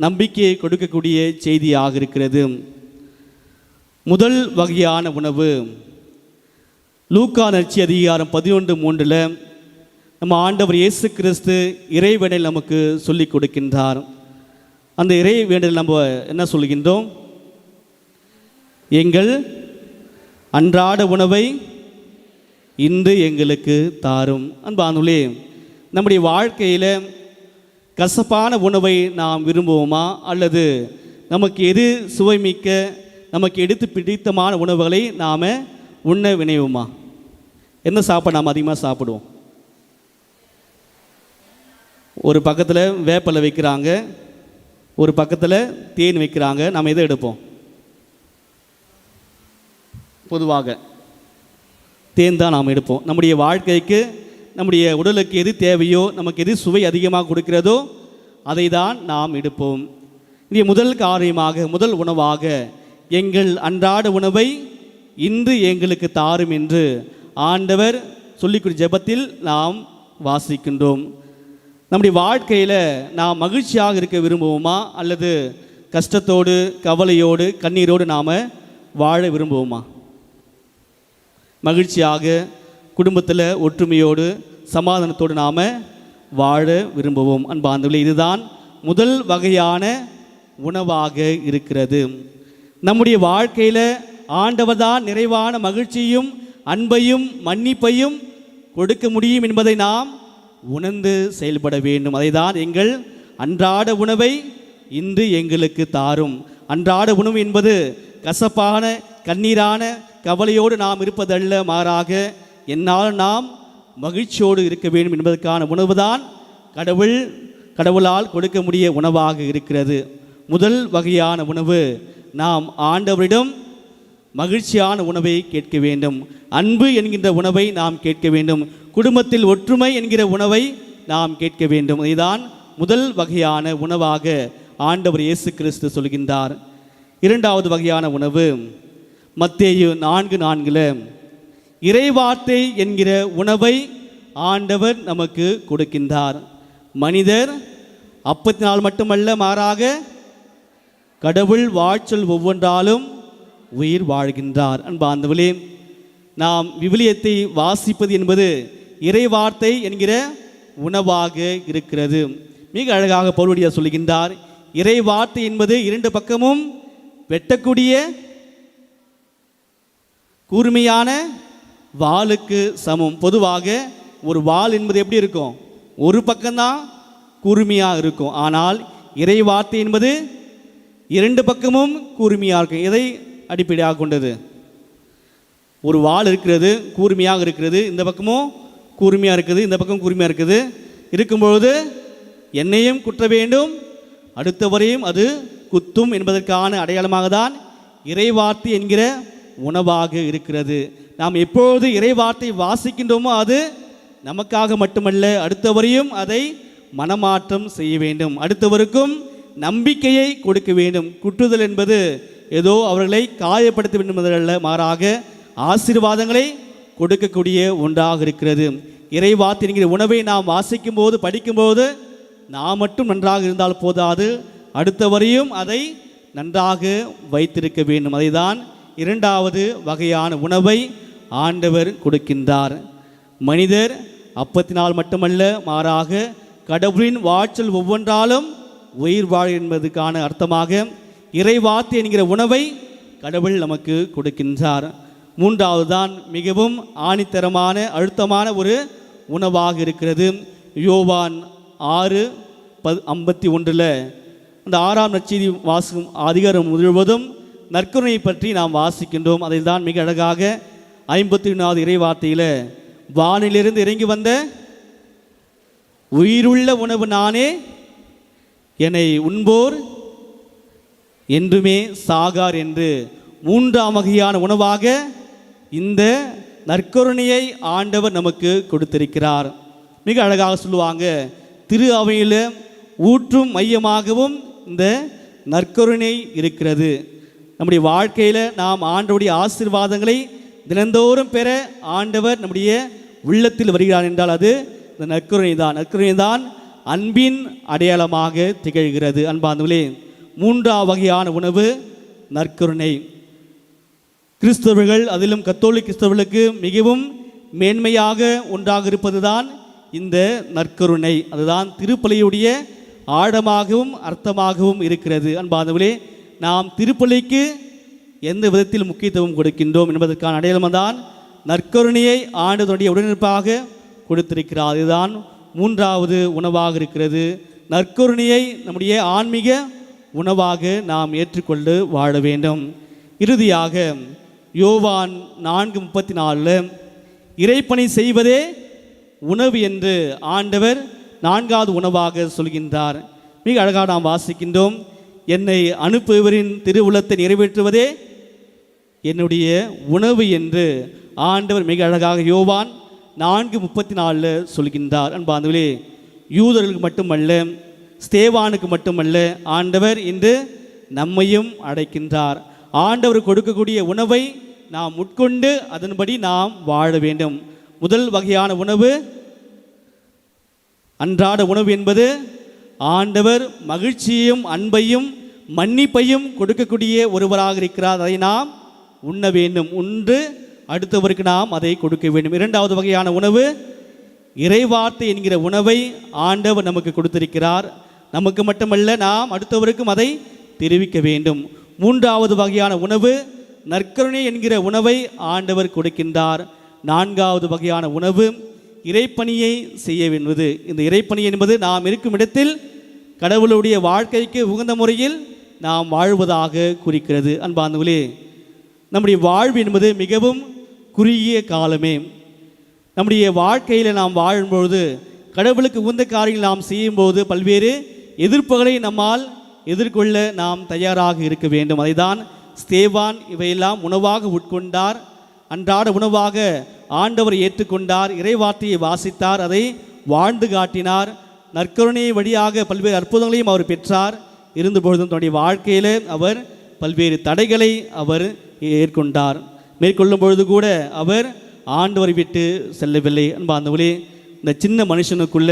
நம்பிக்கையை கொடுக்கக்கூடிய செய்தியாக இருக்கிறது. முதல் வகையான உணவு லூக்கா நற்செய்தி அதிகாரம் 11:3 நம்ம ஆண்டவர் இயேசு கிறிஸ்து இறைவேண்டல் நமக்கு சொல்லி கொடுக்கின்றார். அந்த இறைவேண்டல் நம்ம என்ன சொல்கின்றோம்? எங்கள் அன்றாட உணவை இன்று எங்களுக்கு தாரும். அன்பானுளே, நம்முடைய வாழ்க்கையில் கசப்பான உணவை நாம் விரும்புவோமா, அல்லது நமக்கு எது சுவைமிக்க நமக்கு எடுத்து பிடித்தமான உணவுகளை நாம் உண்ண வினைவோமா? என்ன சாப்பாடு நாம் அதிகமாக சாப்பிடுவோம்? ஒரு பக்கத்தில் வேப்பலை வைக்கிறாங்க, ஒரு பக்கத்தில் தேன் வைக்கிறாங்க. நாம் எதை எடுப்போம்? பொதுவாக தேன் தான் நாம் எடுப்போம். நம்முடைய வாழ்க்கைக்கு நம்முடைய உடலுக்கு எது தேவையோ, நமக்கு எது சுவை அதிகமாக கொடுக்கிறதோ அதை தான் நாம் எடுப்போம். இங்கே முதல் காரியமாக, முதல் உணவாக எங்கள் அன்றாட உணவை இன்று எங்களுக்கு தாரும் என்று ஆண்டவர் சொல்லிக்கூடிய ஜெபத்தில் நாம் வாசிக்கின்றோம். நம்முடைய வாழ்க்கையில் நாம் மகிழ்ச்சியாக இருக்க விரும்புவோமா, அல்லது கஷ்டத்தோடு கவலையோடு கண்ணீரோடு நாம் வாழ விரும்புவோமா? மகிழ்ச்சியாக குடும்பத்தில் ஒற்றுமையோடு சமாதானத்தோடு நாம் வாழ விரும்புவோம். அன்பார்ந்தவர்களே, இதுதான் முதல் வகையான உணவாக இருக்கிறது. நம்முடைய வாழ்க்கையில் ஆண்டவர் தான் நிறைவான மகிழ்ச்சியும் அன்பையும் மன்னிப்பையும் கொடுக்க முடியும் என்பதை நாம் உணர்ந்து செயல்பட வேண்டும். அதை தான் எங்கள் அன்றாட உணவை இன்று எங்களுக்கு தாரும். அன்றாட உணவு என்பது கசப்பான கண்ணீரான கவலையோடு நாம் இருப்பதல்ல, மாறாக என்னால் நாம் மகிழ்ச்சியோடு இருக்க வேண்டும் என்பதற்கான உணவு தான் கடவுளால் கொடுக்க முடிய உணவாக இருக்கிறது. முதல் வகையான உணவு, நாம் ஆண்டவரிடம் மகிழ்ச்சியான உணவை கேட்க வேண்டும். அன்பு என்கின்ற உணவை நாம் கேட்க வேண்டும். குடும்பத்தில் ஒற்றுமை என்கிற உணவை நாம் கேட்க வேண்டும். இதுதான் முதல் வகையான உணவாக ஆண்டவர் இயேசு கிறிஸ்து சொல்கின்றார். இரண்டாவது வகையான உணவு மத்தேயு 4:4 இறைவார்த்தை என்கிற உணவை ஆண்டவர் நமக்கு கொடுக்கின்றார். மனிதர் அப்பத்தினால் மட்டுமல்ல, மாறாக கடவுள் வாய்ச்சொல் ஒவ்வொன்றாலும் உயிர் வாழ்கின்றார். அன்பார்ந்தவர்களே, நாம் விவிலியத்தை வாசிப்பது என்பது இறைவார்த்தை என்கிற உணவாக இருக்கிறது. மிக அழகாக பவுலடியார் சொல்கின்றார், இறைவார்த்தை என்பது இரண்டு பக்கமும் வெட்டக்கூடிய கூர்மையான வாளுக்கு சமம். பொதுவாக ஒரு வாள் என்பது எப்படி இருக்கும்? ஒரு பக்கம்தான் கூர்மையாக இருக்கும். ஆனால் இறைவார்த்தை என்பது இரண்டு பக்கமும் கூர்மையாக இருக்கும். எதை அடிப்படையாக கொண்டது? ஒரு வாள் இருக்கிறது, கூர்மையாக இருக்கிறது, இந்த பக்கமும் கூர்மையாக இருக்குது, இந்த பக்கம் கூர்மையாக இருக்குது. இருக்கும்பொழுது என்னையும் குற்ற வேண்டும், அடுத்தவரையும் அது குத்தும் என்பதற்கான அடையாளமாக தான் இறைவார்த்தை என்கிற உணவாக இருக்கிறது. நாம் எப்பொழுது இறைவார்த்தை வாசிக்கின்றோமோ அது நமக்காக மட்டுமல்ல, அடுத்தவரையும் அதை மனமாற்றம் செய்ய வேண்டும், அடுத்தவருக்கும் நம்பிக்கையை கொடுக்க வேண்டும். குற்றுதல் என்பது ஏதோ அவர்களை காயப்படுத்த வேண்டும் என்பதல்ல, மாறாக ஆசீர்வாதங்களை கொடுக்கக்கூடிய ஒன்றாக இருக்கிறது. இறைவார்த்தை என்கிற உணவை நாம் வாசிக்கும் போது, படிக்கும்போது நாம் மட்டும் நன்றாக இருந்தால் போதாது, அடுத்தவரையும் அதை நன்றாக வைத்திருக்க வேண்டும். அதை தான் இரண்டாவது வகையான உணவை ஆண்டவர் கொடுக்கின்றார். மனிதர் அப்பத்தினால் மட்டுமல்ல, மாறாக கடவுளின் வாய்ச்சல் ஒவ்வொன்றாலும் உயிர் வாழ் என்பதற்கான அர்த்தமாக இறைவார்த்தை என்கிற உணவை கடவுள் நமக்கு கொடுக்கின்றார். மூன்றாவது தான் மிகவும் ஆணித்தரமான அழுத்தமான ஒரு உணவாக இருக்கிறது. யோவான் 6:51 அந்த 6ஆம் நற்செய்தி வாசிக்கும் அதிகாரம் முழுவதும் நற்கருணையை பற்றி நாம் வாசிக்கின்றோம். அதில் தான் மிக அழகாக 51வது இறைவார்த்தையில், வானிலிருந்து இறங்கி வந்த உயிருள்ள உணவு நானே, என்னை உண்போர் என்றுமே சாகார் என்று மூன்றாம் வகையான உணவாக இந்த நற்கருணையை ஆண்டவர் நமக்கு கொடுத்திருக்கிறார். மிக அழகாக சொல்லுவாங்க, திரு அவையில் ஊற்றும் மையமாகவும் இந்த நற்கருணை இருக்கிறது. நம்முடைய வாழ்க்கையில் நாம் ஆண்டவருடைய ஆசீர்வாதங்களை தினந்தோறும் பெற ஆண்டவர் நம்முடைய உள்ளத்தில் வருகிறார் என்றால் அது இந்த நற்கருணை தான். நற்கருணை தான் அன்பின் அடையாளமாக திகழ்கிறது. அன்பார்ந்தவர்களே, மூன்றாவது வகையான உணவு நற்கருணை. கிறிஸ்தவர்கள், அதிலும் கத்தோலிக்க கிறிஸ்தவர்களுக்கு மிகவும் மேன்மையாக ஒன்றாக இருப்பதுதான் இந்த நற்கருணை. அதுதான் திருப்பலியுடைய ஆழமாகவும் அர்த்தமாகவும் இருக்கிறது. அன்பார்ந்தவர்களே, நாம் திருப்பலிக்கு எந்த விதத்தில் முக்கியத்துவம் கொடுக்கின்றோம் என்பதற்கான அடையாளம்தான் நற்கருணையை ஆண்டவருடைய உடனிருப்பாக கொடுத்திருக்கிறார். இதுதான் மூன்றாவது உணவாக இருக்கிறது. நற்கருணையை நம்முடைய ஆன்மீக உணவாக நாம் ஏற்றுக்கொண்டு வாழ வேண்டும். இறுதியாக யோவான் 4:34 இறைப்பணி செய்வதே உணவு என்று ஆண்டவர் 4வது உணவாக சொல்கின்றார். மிக அழகாக நாம் வாசிக்கின்றோம். என்னை அனுப்புவரின் திருவுளத்தை நிறைவேற்றுவதே என்னுடைய உணவு என்று ஆண்டவர் மிக அழகாக யோவான் 4:34 சொல்கின்றார். அன்பார்ந்தவர்களே, யூதர்களுக்கு மட்டுமல்ல, ஸ்தேவானுக்கு மட்டுமல்ல, ஆண்டவர் இன்று நம்மையும் அழைக்கின்றார். ஆண்டவர் கொடுக்கக்கூடிய உணவை நாம் உட்கொண்டு அதன்படி நாம் வாழ வேண்டும். முதல் வகையான உணவு அன்றாட உணவு என்பது ஆண்டவர் மகிழ்ச்சியையும் அன்பையும் மன்னிப்பையும் கொடுக்கக்கூடிய ஒருவராக இருக்கிறார். அதை நாம் உண்ண வேண்டும். உண்டு அடுத்தவருக்கு நாம் அதை கொடுக்க வேண்டும். இரண்டாவது வகையான உணவு இறைவார்த்தை என்கிற உணவை ஆண்டவர் நமக்கு கொடுத்திருக்கிறார். நமக்கு மட்டுமல்ல, நாம் அடுத்தவருக்கும் அதை தெரிவிக்க வேண்டும். மூன்றாவது வகையான உணவு நற்கருணை என்கிற உணவை ஆண்டவர் கொடுக்கின்றார். நான்காவது வகையான உணவு இறைப்பணியை செய்ய வேண்டுவது. இந்த இறைப்பணி என்பது நாம் இருக்கும் இடத்தில் கடவுளுடைய வாழ்க்கைக்கு உகந்த முறையில் நாம் வாழ்வதாக குறிக்கிறது. அன்பார்ந்தவர்களே, நம்முடைய வாழ்வு என்பது மிகவும் குறுகிய காலமே. நம்முடைய வாழ்க்கையில் நாம் வாழும்பொழுது கடவுளுக்கு உகந்த காரியங்கள் நாம் செய்யும்போது பல்வேறு எதிர்ப்புகளை நம்மால் எதிர்கொள்ள நாம் தயாராக இருக்க வேண்டும். அதைதான் ஸ்தேவான் இவையெல்லாம் உணவாக உட்கொண்டார். அன்றாட உணவாக ஆண்டவர் ஏற்றுக்கொண்டார். இறைவார்த்தையை வாசித்தார், அதை வாழ்ந்து காட்டினார். நற்கருணை வழியாக பல்வேறு அற்புதங்களையும் அவர் பெற்றார். இருந்தபொழுதும் தன்னுடைய வாழ்க்கையில் அவர் பல்வேறு தடைகளை அவர் மேற்கொள்ளும் பொழுது கூட அவர் ஆண்டவரை விட்டு செல்லவில்லை. அன்பார்ந்தவர்களே, இந்த சின்ன மனுஷனுக்குள்ள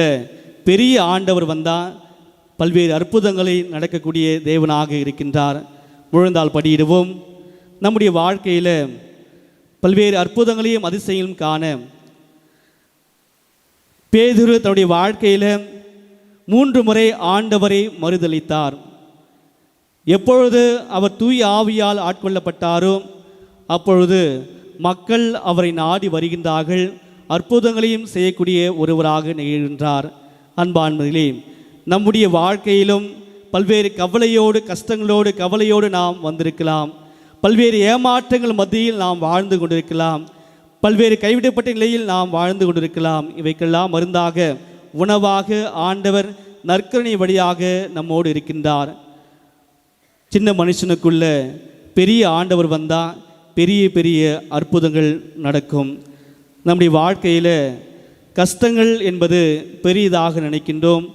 பெரிய ஆண்டவர் வந்தால் பல்வேறு அற்புதங்களை நடக்கக்கூடிய தேவனாக இருக்கின்றார். முழந்தால் படியிடுவோம். நம்முடைய வாழ்க்கையில் பல்வேறு அற்புதங்களையும் அதிசயங்களும் காண பேதுரு தன்னுடைய வாழ்க்கையில் 3 முறை ஆண்டவரை மறுதலித்தார். எப்பொழுது அவர் தூய ஆவியால் ஆட்கொள்ளப்பட்டாரோ அப்பொழுது மக்கள் அவரை நாடி வருகின்றார்கள். அற்புதங்களையும் செய்யக்கூடிய ஒருவராக நிகழ்கின்றார். அன்பான்மையிலே, நம்முடைய வாழ்க்கையிலும் பல்வேறு கவலையோடு கஷ்டங்களோடு கவலையோடு நாம் வந்திருக்கலாம். பல்வேறு ஏமாற்றங்கள் மத்தியில் நாம் வாழ்ந்து கொண்டிருக்கலாம். பல்வேறு கைவிடப்பட்ட நிலையில் நாம் வாழ்ந்து கொண்டிருக்கலாம். இவைக்கெல்லாம் மருந்தாக உணவாக ஆண்டவர் நற்கருணை வழியாக நம்மோடு இருக்கின்றார். சின்ன மனுஷனுக்குள்ள பெரிய ஆண்டவர் வந்தால் பெரிய பெரிய அற்புதங்கள் நடக்கும். நம்முடைய வாழ்க்கையில் கஷ்டங்கள் என்பது பெரியதாக நினைக்கின்றோம்,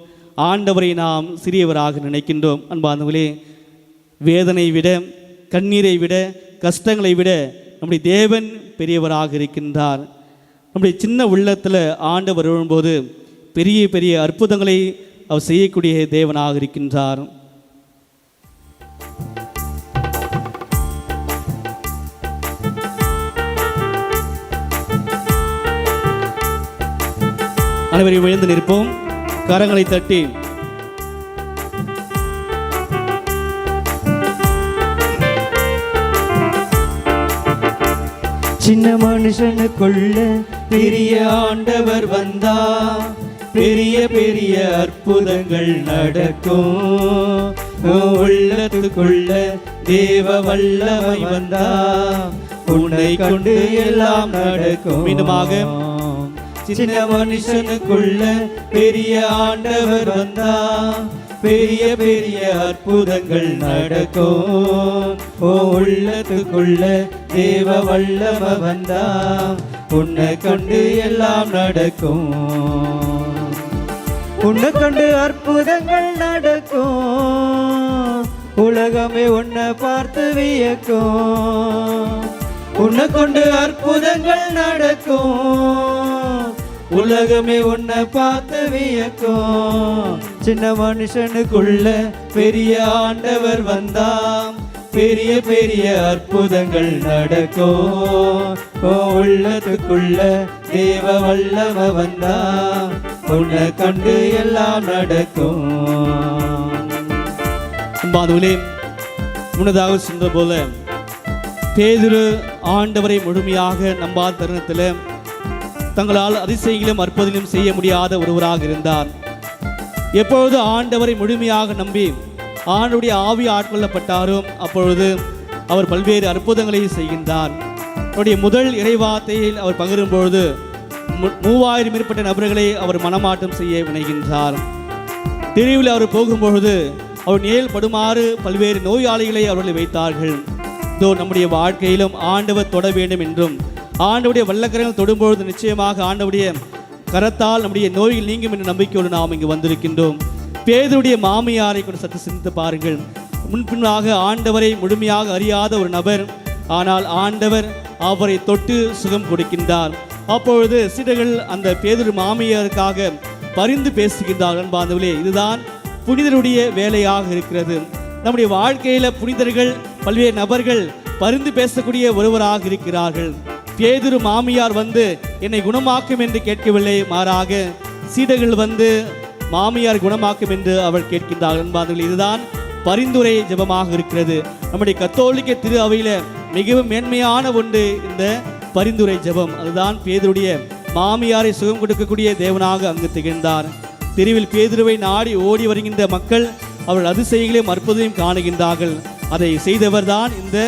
ஆண்டவரை நாம் சிறியவராக நினைக்கின்றோம். அன்பார்ந்தவர்களே, வேதனை விட, கண்ணீரை விட, கஷ்டங்களை விட நம்முடைய தேவன் பெரியவராக இருக்கின்றார். நம்முடைய சின்ன உள்ளத்தில் ஆண்டவர் வரும்போது பெரிய பெரிய அற்புதங்களை அவர் செய்யக்கூடிய தேவனாக இருக்கின்றார். அனைவரையும் எழுந்து நிற்போம். கரங்களை தட்டி சின்ன மனுஷனுக்குள்ள பெரிய ஆண்டவர் வந்தா பெரிய பெரிய அற்புதங்கள் நடக்கும். உள்ளத்துக்குள்ள தேவ வல்லமை வந்தா உன்னை கொண்டு எல்லாம் நடக்கும். மீண்டுமாக, சின்ன மனுஷனுக்குள்ள பெரிய ஆண்டவர் வந்தா பெரிய பெரிய அற்புதங்கள் நடக்கும். உள்ளத்துக்குள்ள தேவ வல்லமை வந்தா உன்னை கொண்டு எல்லாம் நடக்கும். உன்னை கொண்டு அற்புதங்கள் நடக்கும். உலகமே உன்னை பார்த்து வியக்கும். உன்னை கொண்டு அற்புதங்கள் நடக்கும். உலகமே உன்னை பார்த்து வியக்கும். சின்ன மனுஷனுக்குள்ள பெரிய ஆண்டவர் வந்தாம், பெரிய பெரிய அற்புதங்கள் நடக்கும். ஓ உள்ளத்துக்குள்ள தேவ வல்லம வந்தா, உன்னை கண்டு எல்லாம் நடக்கும். அன்பானவர்களே, முன்னதாக சொன்ன போல பேதுரு ஆண்டவரை முழுமையாக நம்பாத தருணத்தில் தங்களால் அதிசயங்களும் அற்புதங்களும் செய்ய முடியாத ஒருவராக இருந்தார். எப்பொழுது ஆண்டவரை முழுமையாக நம்பி ஆண்டுடைய ஆவி ஆட்கொள்ளப்பட்டாரோ அப்பொழுது அவர் பல்வேறு அற்புதங்களை செய்கின்றார். அவருடைய முதல் இறைவார்த்தையில் அவர் பகிரும் பொழுது 3000 மேற்பட்ட நபர்களை அவர் மனமாற்றம் செய்ய வினைகின்றார். தெருவில் அவர் போகும்பொழுது அவர் நிழல் படுமாறு பல்வேறு நோயாளிகளை அவர்களை வைத்தார்கள். இதோ நம்முடைய வாழ்க்கையிலும் ஆண்டவர் தொட வேண்டும் என்றும் ஆண்டவருடைய வல்லக்கரங்கள் தொடும்பொழுது நிச்சயமாக ஆண்டவருடைய கரத்தால் நம்முடைய நோய்கள் நீங்கும் என்ற நம்பிக்கையோடு நாம் இங்கு வந்திருக்கின்றோம். பேதுருடைய மாமியாரை கொண்டு சற்று சிந்தித்து பாருங்கள். முன்பின்னாக ஆண்டவரை முழுமையாக அறியாத ஒரு நபர், ஆனால் ஆண்டவர் அவரை தொட்டு சுகம் கொடுக்கின்றார். அப்பொழுது சீடர்கள் அந்த பேதுரு மாமியாருக்காக பரிந்து பேசுகின்றார்கள். அன்பார்ந்தவர்களே, இதுதான் புனிதருடைய வேலையாக இருக்கிறது. நம்முடைய வாழ்க்கையில புனிதர்கள் பல்வேறு நபர்கள் பரிந்து பேசக்கூடிய ஒருவராக இருக்கிறார்கள். பேதுரு மாமியார் வந்து என்னை குணமாக்கும் என்று கேட்கவில்லை, மாறாக சீடர்கள் வந்து மாமியார் குணமாக்கும் என்று அவள் கேட்கின்றார்கள். அன்பார்ந்தவர்களே, இதுதான் பரிந்துரை ஜெபமாக இருக்கிறது. நம்முடைய கத்தோலிக்க திரு அவையில மிகவும் மேன்மையான ஒன்று இந்த பரிந்துரை ஜெபம். அதுதான் பேதுருடைய மாமியாரை சுகம் கொடுக்கக்கூடிய தேவனாக அங்கு திகழ்ந்தார். தெருவில் பேதுருவை நாடி ஓடி வருகின்ற மக்கள் அவர்கள் அதிசயங்களையும் அற்புதத்தையும் காணுகின்றார்கள். அதை செய்தவர் தான் இந்த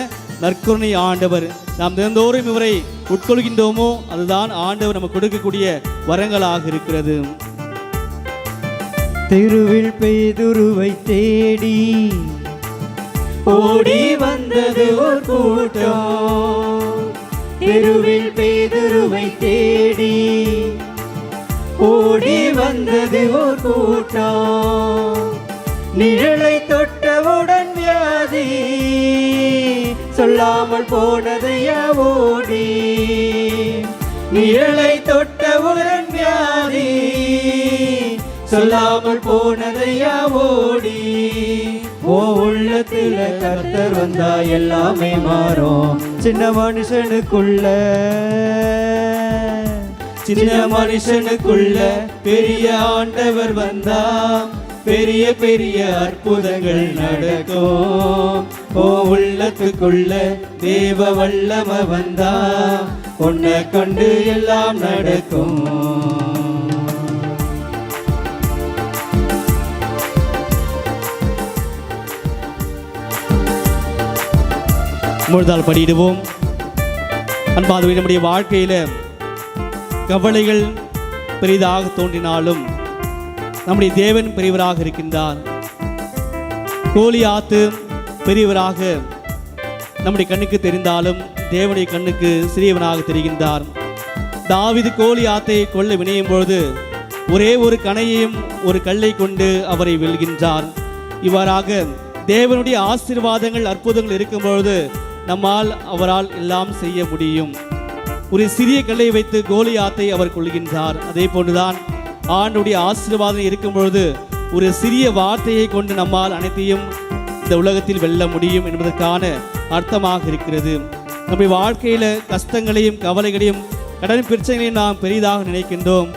நற்கருணை ஆண்டவர். நாம் தினந்தோறும் இவரை உட்கொள்கின்றோமோ அதுதான் ஆண்டவர் நமக்கு கொடுக்கக்கூடிய வரங்களாக இருக்கிறது. தெருவில் பேதுருவை தேடி ஓடி வந்தது ஒரு கூட்டம். தெருவில் பேதுருவை தேடி ஓடி வந்தது ஒரு கூட்டம். நிழலை தொட்டவுடன் வியாதி சொல்லாமல் போனதையா ஓடி. நிழலை தொட்டவுடன் வியாதி சொல்லாமல் போனதையா ஓடி. ஓ உள்ளத்துல கர்த்தர் வந்தா எல்லாமே மாறும். சின்ன மனுஷனுக்குள்ள பெரிய ஆண்டவர் வந்தா, பெரிய பெரிய அற்புதங்கள் நடக்கும். ஓ உள்ளத்துக்குள்ள தேவ வல்லம வந்தா, உன்னை கண்டு எல்லாம் நடக்கும். முழுதால் படியிடுவோம். அன்பார்ந்தவர்களே, நம்முடைய வாழ்க்கையில கவலைகள் பெரிதாக தோன்றினாலும் நம்முடைய தேவன் பெரியவராக இருக்கின்றார். கோலியாத்து பெரியவராக நம்முடைய கண்ணுக்கு தெரிந்தாலும் தேவனுடைய கண்ணுக்கு சிறியவனாக தெரிகின்றார். தாவீது கோலியாத்தை கொல்ல வினையும் பொழுது ஒரே ஒரு கணையையும் ஒரு கல்லை கொண்டு அவரை வெல்கின்றார். இவ்வாறாக தேவனுடைய ஆசீர்வாதங்கள் அற்புதங்கள் இருக்கும் பொழுது நம்மால் அவரால் எல்லாம் செய்ய முடியும். ஒரு சிறிய கல்லை வைத்து கோலியாத்தை அவர் கொள்கின்றார். அதே போன்றுதான் ஆண்டுடைய ஆசீர்வாதம் இருக்கும் பொழுது ஒரு சிறிய வார்த்தையை கொண்டு நம்மால் அனைத்தையும் இந்த உலகத்தில் வெல்ல முடியும் என்பதற்கான அர்த்தமாக இருக்கிறது. நம்முடைய வாழ்க்கையில கஷ்டங்களையும் கவலைகளையும் கடன் பிரச்சனைகளையும் நாம் பெரிதாக நினைக்கின்றோம்.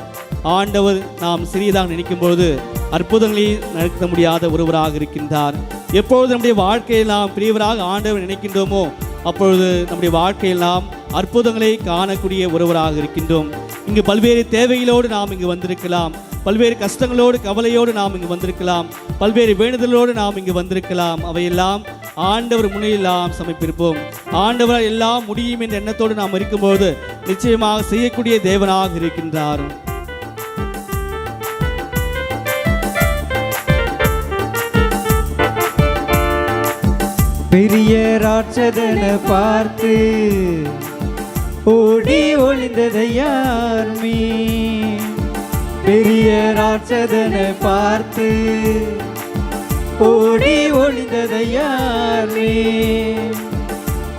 ஆண்டவர் நாம் சிறியதாக நினைக்கும் பொழுது அற்புதங்களை நடத்த முடியாத ஒருவராக இருக்கின்றார். எப்பொழுது நம்முடைய வாழ்க்கையில் நாம் பெரியவராக ஆண்டவர் நினைக்கின்றோமோ அப்பொழுது நம்முடைய வாழ்க்கையில் நாம் அற்புதங்களை காணக்கூடிய ஒருவராக இருக்கின்றோம். இங்கு பல்வேறு தேவைகளோடு நாம் இங்கு வந்திருக்கலாம், பல்வேறு கஷ்டங்களோடு கவலையோடு நாம் இங்கு வந்திருக்கலாம், பல்வேறு வேண்டுதலோடு நாம் இங்கு வந்திருக்கலாம். அவையெல்லாம் ஆண்டவர் முன்னிலையில் நாம் சமர்ப்பிப்போம். ஆண்டவர் எல்லாம் முடியும் என்ற எண்ணத்தோடு நாம் இருக்கும்போது நிச்சயமாக செய்யக்கூடிய தேவனாக இருக்கின்றார். பெரிய ராட்சதனை பார்த்து ஓடி ஒளிந்ததை யாருமே. பெரிய ராட்சதனை பார்த்து ஓடி ஒளிந்ததை யாருமே.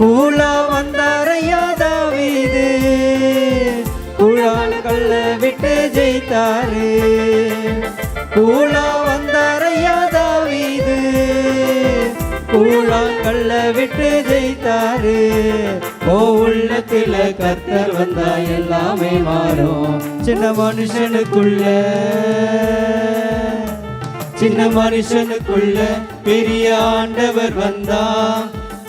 கூழா வந்தாரையா தாவீது, கூழால் கல்ல விட்டு ஜெயித்தாரு. கூழா வந்தாரையா தாவீது, கூழாங்கல்ல விட்டு ஜெயித்தாரு. ஓ உள்ளத்துல கர்த்தர் வந்தா எல்லாமே மாறும். சின்ன மனுஷனுக்குள்ள பெரிய ஆண்டவர் வந்தா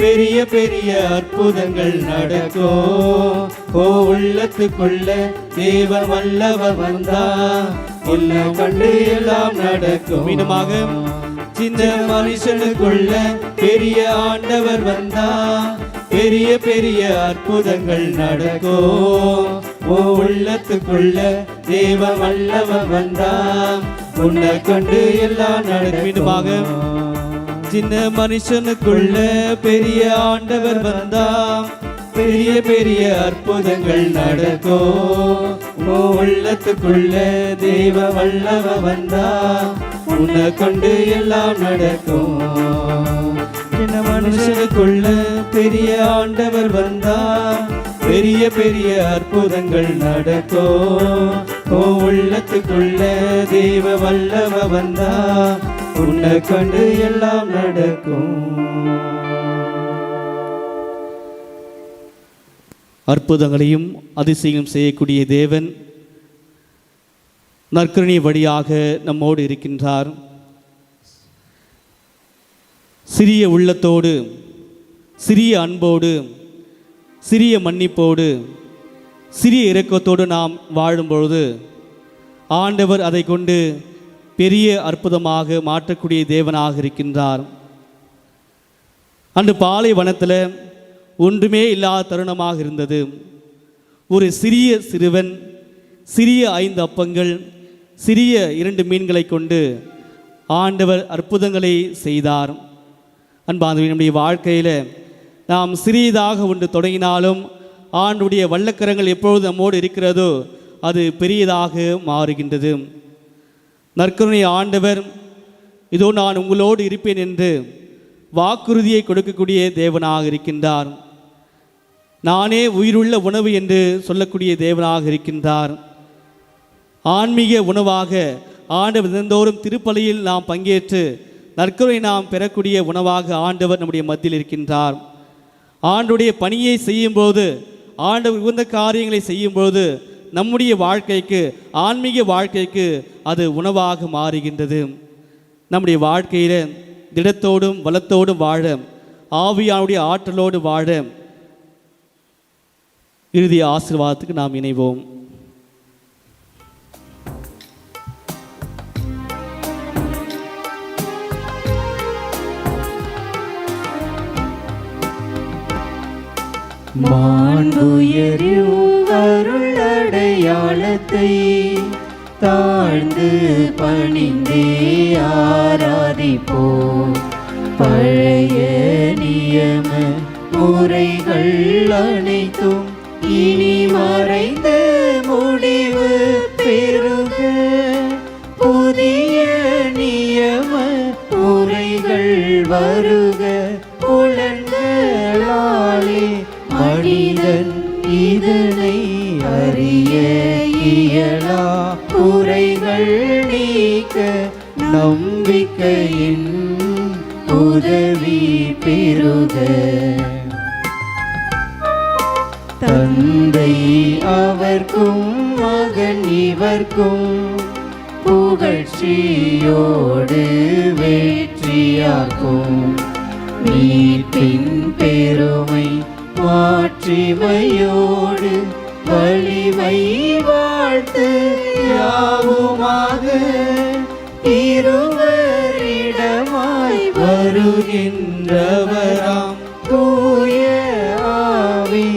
பெரிய பெரிய அற்புதங்கள் நடக்கும். ஓ உள்ளத்துக்குள்ள தேவன் வல்லவர் வந்தா உன்னை கண்டு எல்லாம் நடக்கும். மீண்டுமாக, சின்ன மனுஷனுக்குள்ள பெரிய ஆண்டவர் வந்தா பெரிய பெரிய அற்புதங்கள் நடக்கும். ஓ உள்ளத்துக்குள்ள தேவ வல்லவர் வந்தா உன்னை கண்டு எல்லாம் நடக்கும். மீண்டுமாக, சின்ன மனுஷனுக்குள்ள பெரிய ஆண்டவர் வந்தா பெரிய பெரிய அற்புதங்கள் நடக்கும். ஓ உள்ளத்துக்குள்ள தேவ வல்லவர் வந்தா உன்னை கொண்டு எல்லாம் நடக்கும். சின்ன மனுஷனுக்குள்ள பெரிய ஆண்டவர் வந்தா பெரிய பெரிய அற்புதங்கள் நடக்கும். ஓ உள்ளத்துக்குள்ள தேவ வல்லவர் வந்தா உன்னை கொண்டு எல்லாம் நடக்கும். அற்புதங்களையும் அதிசயம் செய்யக்கூடிய தேவன் நற்கருணை வழியாக நம்மோடு இருக்கின்றார். சிறிய உள்ளத்தோடு, சிறிய அன்போடு, சிறிய மன்னிப்போடு, சிறிய இரக்கத்தோடு நாம் வாழும்பொழுது ஆண்டவர் அதை கொண்டு பெரிய அற்புதமாக மாற்றக்கூடிய தேவனாக இருக்கின்றார். அன்று பாலைவனத்தில் ஒன்றுமே இல்லாத தருணமாக இருந்தது. ஒரு சிறிய சிறுவன் சிறிய 5 அப்பங்கள், சிறிய 2 மீன்களை கொண்டு ஆண்டவர் அற்புதங்களை செய்தார். அன்பானவர்களே, நம்முடைய வாழ்க்கையில் நாம் சிறியதாக ஒன்று தொடங்கினாலும் ஆண்டுடைய வல்லக்கரங்கள் எப்பொழுது நம்மோடு இருக்கிறதோ அது பெரியதாக மாறுகின்றது. நற்கருணை ஆண்டவர் இதோ நான் உங்களோடு இருப்பேன் என்று வாக்குறுதியை கொடுக்கக்கூடிய தேவனாக இருக்கின்றார். நானே உயிருள்ள உணவு என்று சொல்லக்கூடிய தேவனாக இருக்கின்றார். ஆன்மீக உணவாக ஆண்டவர் தினந்தோறும் திருப்பலியில் நாம் பங்கேற்று நற்கருணை நாம் பெறக்கூடிய உணவாக ஆண்டவர் நம்முடைய மத்தியில் இருக்கின்றார். ஆண்டுடைய பணியை செய்யும்போது, ஆண்டவர் உகந்த காரியங்களை செய்யும்போது நம்முடைய வாழ்க்கைக்கு, ஆன்மீக வாழ்க்கைக்கு அது உணவாக மாறுகின்றது. நம்முடைய வாழ்க்கையில் திடத்தோடும் வளத்தோடும் வாழ, ஆவியானுடைய ஆற்றலோடு வாழ இறுதி ஆசீர்வாதத்துக்கு நாம் இணைவோம். மாண்புயரும் அருளடையாளத்தை தாழ்ந்து பணிந்தே ஆராதிப்போம். பழைய நியம முறைகள் அனைத்தும் இனி மறைந்து முடிவு பெறுக. புதிய நியம முறைகள் வருக. புலன்களாலே மனிதன் இதனை அறிய இயலா. குறைகள் நீக்க நம்பிக்கையின் உதவி பெறுக. தந்தை அவர்க்கும் மகன் இவர்க்கும் புகழ்ச்சியோடு வெற்றியாக்கும். மீட்பின் பெருமை மாட்சிமையோடு வலிமை வாழ்த்து யாவுமாக இருவரிடமாய் வருகின்றவராம் தூய ஆவி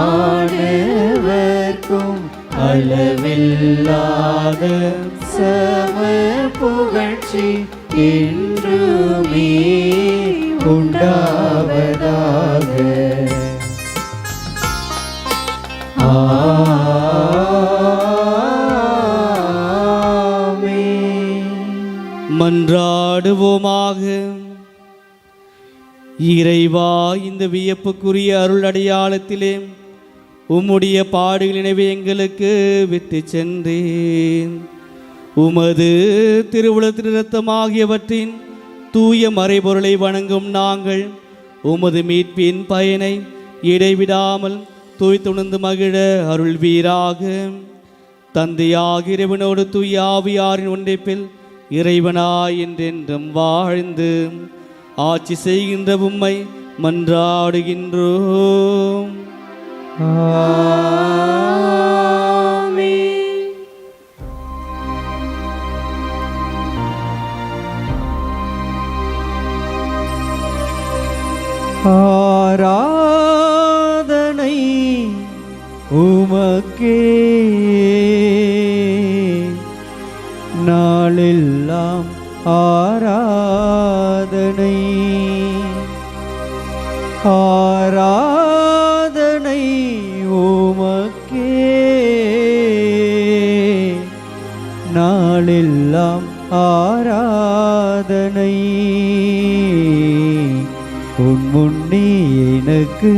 ஆனவர்க்கும் அளவில்லாத சம புகழ்ச்சி என்றுமே உண்டாவதாக. மன்றாடுவோமாக. இறைவா, இந்த வியப்புக்குரிய அருள் அடையாளத்திலே உம்முடைய பாடுகள் நினைவு எங்களுக்கு விட்டு சென்றேன். உமது திருவுளத்தின் இரத்தமாகியவற்றின் தூய மறைபொருளை வணங்கும் நாங்கள் உமது மீட்பின் பயனை இடைவிடாமல் தூய்த்துணர்ந்து மகிழ அருள்வீராக. தந்தையாக இறைவனோடு தூய ஆவியாரின் ஒன்றைப்பில் இறைவனாய் என்றென்றும் வாழ்ந்து ஆட்சி செய்கின்ற உம்மை மன்றாடுகின்றோம். ஆமென். ஆராதனை உமக்கே நாளெல்லாம் ஆராதனை ஆராதனை உமக்கே நாளெல்லாம் ஆராதனை உன் முன்னே எனக்கு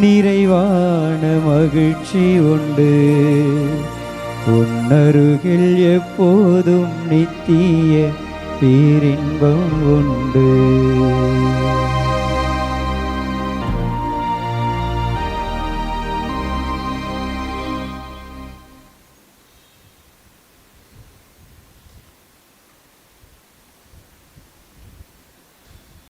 நிறைவான மகிழ்ச்சி உண்டு. உன்னருகில் எப்போதும் நித்திய பேரின்பம் உண்டு.